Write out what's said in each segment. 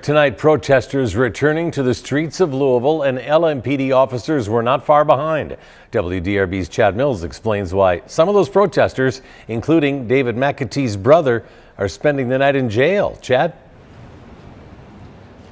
Tonight, protesters returning to the streets of Louisville, and LMPD officers were not far behind. WDRB's Chad Mills explains why some of those protesters, including David McAtee's brother, are spending the night in jail. Chad?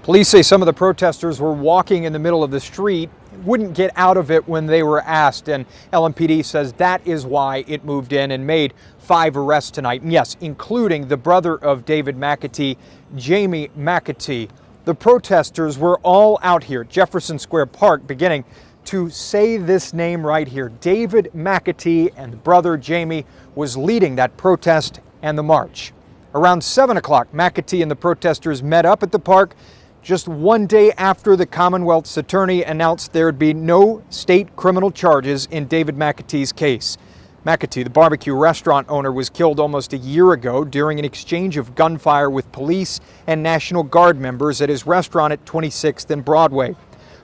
Police say some of the protesters were walking in the middle of the street, wouldn't get out of it when they were asked, and LMPD says that is why it moved in and made 5 arrests tonight. And yes, including the brother of David McAtee, Jamie McAtee. The protesters were all out here at Jefferson Square Park beginning to say this name right here. David McAtee and the brother Jamie was leading that protest and the march. Around 7 o'clock, McAtee and the protesters met up at the park just one day after the Commonwealth's attorney announced there would be no state criminal charges in David McAtee's case. McAtee, the barbecue restaurant owner, was killed almost a year ago during an exchange of gunfire with police and National Guard members at his restaurant at 26th and Broadway.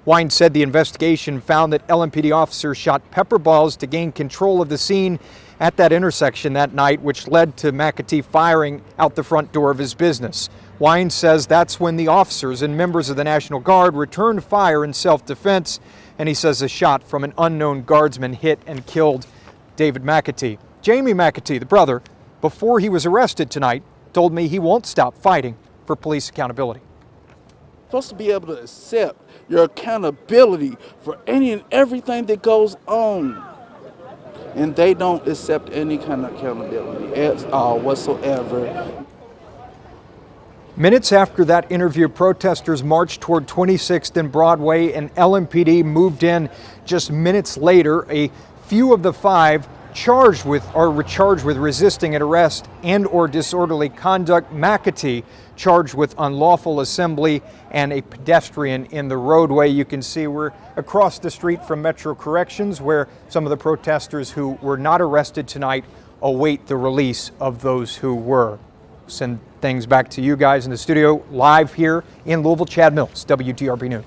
Wine said the investigation found that LMPD officers shot pepper balls to gain control of the scene at that intersection that night, which led to McAtee firing out the front door of his business. Wine says that's when the officers and members of the National Guard returned fire in self-defense, and he says a shot from an unknown guardsman hit and killed David McAtee. Jamie McAtee, the brother, before he was arrested tonight, told me he won't stop fighting for police accountability. You're supposed to be able to accept your accountability for any and everything that goes on. And they don't accept any kind of accountability at all whatsoever. Minutes after that interview, protesters marched toward 26th and Broadway, and LMPD moved in just minutes later. A few of the 5 are recharged with resisting an arrest and or disorderly conduct. McAtee charged with unlawful assembly and a pedestrian in the roadway. You can see we're across the street from Metro Corrections, where some of the protesters who were not arrested tonight await the release of those who were. Send things back to you guys in the studio live here in Louisville. Chad Mills, WDRB News.